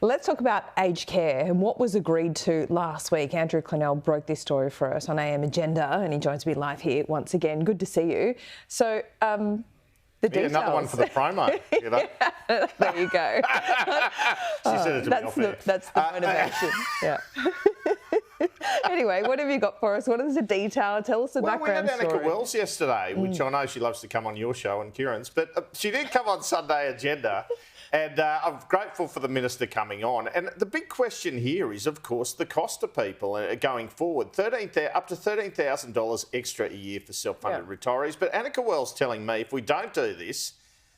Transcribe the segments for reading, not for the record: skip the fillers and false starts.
Let's talk about aged care and what was agreed to last week. Andrew Clennell broke this story for us on AM Agenda and he joins me live here once again. Good to see you. So, the details. Another one for the promo, you know. Yeah, there you go. She said it to me off air. That's the motivation. Yeah. Anyway, what have you got for us? What is the detail? Tell us the background story. We had Anika Wells yesterday, which I know she loves to come on your show and Kieran's, but she did come on Sunday Agenda, and I'm grateful for the minister coming on. And the big question here is, of course, the cost to people going forward. Up to $13,000 extra a year for self-funded retirees. But Anika Wells telling me if we don't do this,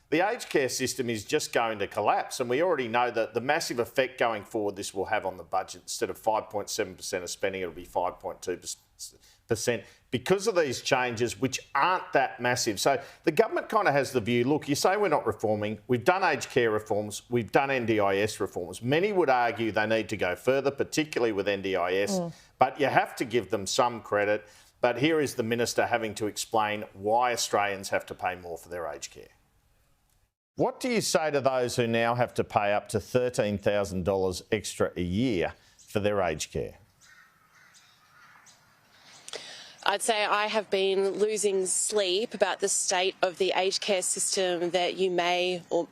the aged care system is just going to collapse, and we already know that the massive effect going forward this will have on the budget. Instead of 5.7% of spending, it'll be 5.2% because of these changes, which aren't that massive. So the government kind of has the view, look, you say we're not reforming. We've done aged care reforms. We've done NDIS reforms. Many would argue they need to go further, particularly with NDIS, but you have to give them some credit. But here is the minister having to explain why Australians have to pay more for their aged care. What do you say to those who now have to pay up to $13,000 extra a year for their aged care? I'd say I have been losing sleep about the state of the aged care system that you may or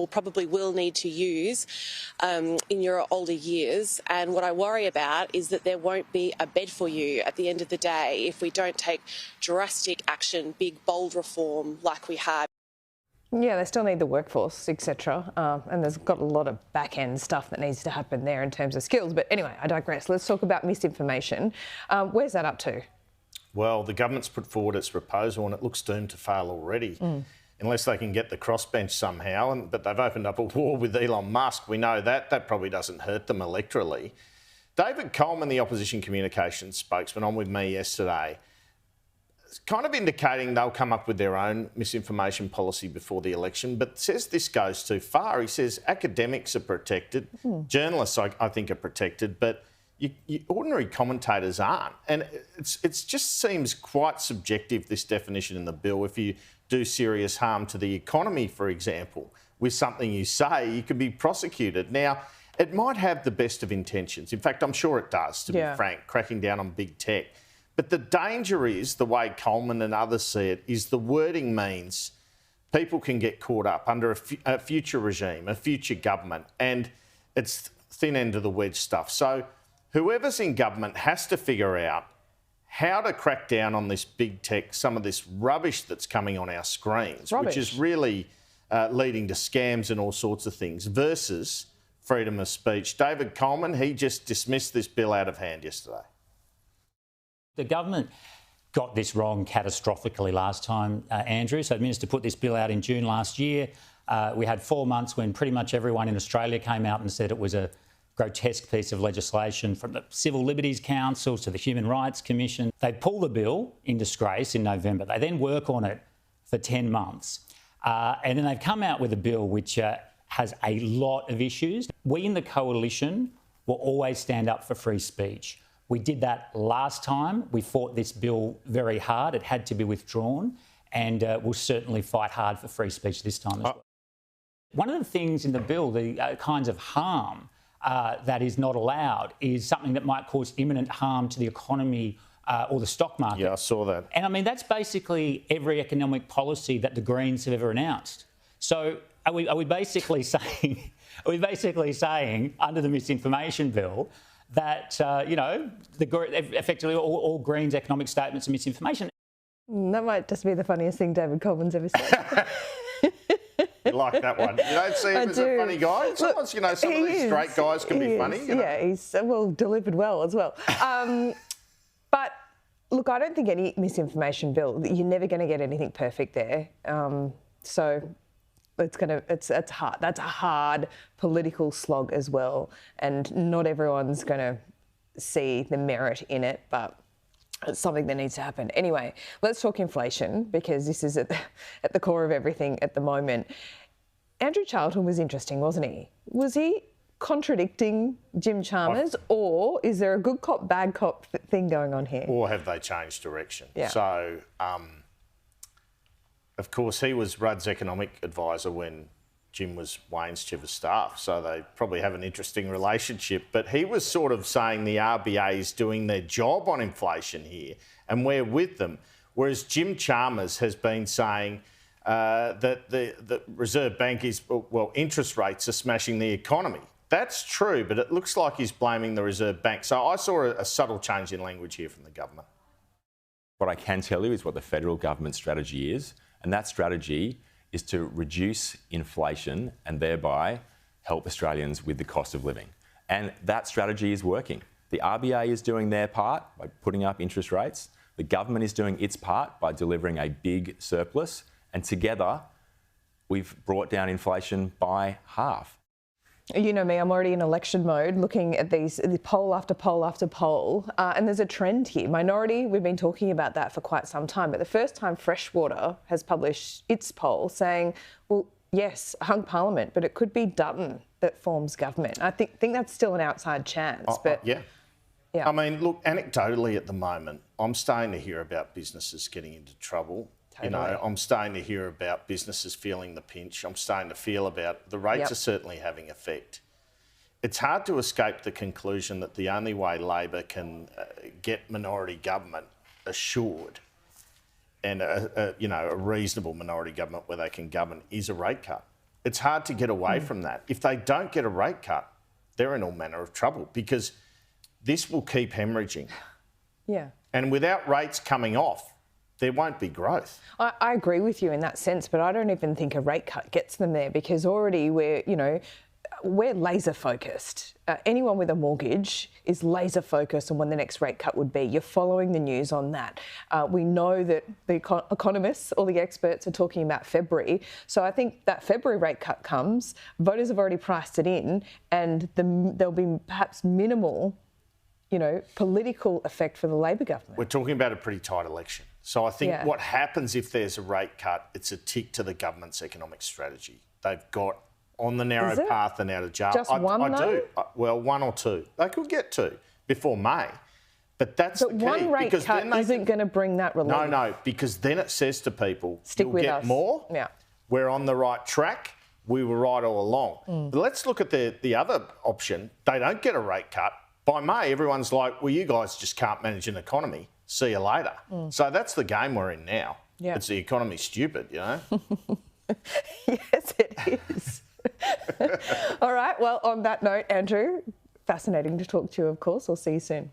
probably will need to use in your older years. And what I worry about is that there won't be a bed for you at the end of the day if we don't take drastic action, big, bold reform like we have. Yeah, they still need the workforce, etc. And there's got a lot of back-end stuff that needs to happen there in terms of skills. But anyway, I digress. Let's talk about misinformation. Where's that up to? Well, the government's put forward its proposal and it looks doomed to fail already, unless they can get the crossbench somehow. But they've opened up a war with Elon Musk. We know that. That probably doesn't hurt them electorally. David Coleman, the opposition communications spokesman, on with me yesterday, kind of indicating they'll come up with their own misinformation policy before the election, but says this goes too far. He says academics are protected, journalists, I think, are protected, but ordinary commentators aren't. And it just seems quite subjective, this definition in the bill. If you do serious harm to the economy, for example, with something you say, you could be prosecuted. Now, it might have the best of intentions. In fact, I'm sure it does, to be frank, cracking down on big tech. But the danger is, the way Coleman and others see it, is the wording means people can get caught up under a future regime, a future government, and it's thin end of the wedge stuff. So whoever's in government has to figure out how to crack down on this big tech, some of this rubbish that's coming on our screens, which is really leading to scams and all sorts of things, versus freedom of speech. David Coleman, he just dismissed this bill out of hand yesterday. The government got this wrong catastrophically last time, Andrew. So the minister put this bill out in June last year. We had 4 months when pretty much everyone in Australia came out and said it was a grotesque piece of legislation, from the Civil Liberties Council to the Human Rights Commission. They pull the bill in disgrace in November. They then work on it for 10 months. And then they've come out with a bill which has a lot of issues. We in the coalition will always stand up for free speech. We did that last time. We fought this bill very hard. It had to be withdrawn, and we'll certainly fight hard for free speech this time as well. One of the things in the bill, the kinds of harm that is not allowed, is something that might cause imminent harm to the economy or the stock market. Yeah, I saw that. And I mean, that's basically every economic policy that the Greens have ever announced. So are we basically saying, under the misinformation bill, that, effectively all Greens' economic statements are misinformation? That might just be the funniest thing David Coleman's ever said. You like that one. You don't see him as a funny guy? Sometimes, some of these straight guys can be funny. Yeah, he's delivered well as well. But, look, I don't think any misinformation bill, you're never going to get anything perfect there. So it's hard. That's a hard political slog as well, and not everyone's going to see the merit in it, but it's something that needs to happen. Anyway, let's talk inflation, because this is at the core of everything at the moment. Andrew Charlton was interesting, wasn't he? Was he contradicting Jim Chalmers, or is there a good cop, bad cop thing going on here? Or have they changed direction? Yeah. So, of course, he was Rudd's economic advisor when Jim was Wayne's chief of staff, so they probably have an interesting relationship. But he was sort of saying the RBA is doing their job on inflation here, and we're with them. Whereas Jim Chalmers has been saying that the Reserve Bank is, well, interest rates are smashing the economy. That's true, but it looks like he's blaming the Reserve Bank. So I saw a subtle change in language here from the government. What I can tell you is what the federal government strategy is, and that strategy is to reduce inflation and thereby help Australians with the cost of living. And that strategy is working. The RBA is doing their part by putting up interest rates. The government is doing its part by delivering a big surplus. And together, we've brought down inflation by half. You know me, I'm already in election mode looking at the poll after poll after poll, and there's a trend here. Minority, we've been talking about that for quite some time, but the first time Freshwater has published its poll saying, well, yes, hung parliament, but it could be Dutton that forms government. I think that's still an outside chance. Yeah. I mean, look, anecdotally at the moment, I'm starting to hear about businesses getting into trouble. You know, I'm starting to hear about businesses feeling the pinch. I'm starting to feel about the rates are certainly having effect. It's hard to escape the conclusion that the only way Labor can get minority government assured and a reasonable minority government where they can govern is a rate cut. It's hard to get away from that. If they don't get a rate cut, they're in all manner of trouble because this will keep hemorrhaging. Yeah. And without rates coming off, there won't be growth. I agree with you in that sense, but I don't even think a rate cut gets them there because already we're laser focused. Anyone with a mortgage is laser focused on when the next rate cut would be. You're following the news on that. We know that the economists, all the experts are talking about February. So I think that February rate cut comes, voters have already priced it in, and there'll be perhaps minimal, political effect for the Labor government. We're talking about a pretty tight election. So I think what happens if there's a rate cut, it's a tick to the government's economic strategy. They've got on the narrow path and out of jail. Just one, though? Well, one or two. They could get two before May. But that's the key. But one rate cut isn't going to bring that relief. No, because then it says to people, stick with us. You'll get more. Yeah. We're on the right track. We were right all along. But let's look at the other option. They don't get a rate cut. By May, everyone's like, well, you guys just can't manage an economy. See you later. So that's the game we're in now. Yeah. It's the economy stupid, Yes, it is. All right. Well, on that note, Andrew, fascinating to talk to you, of course. We'll see you soon.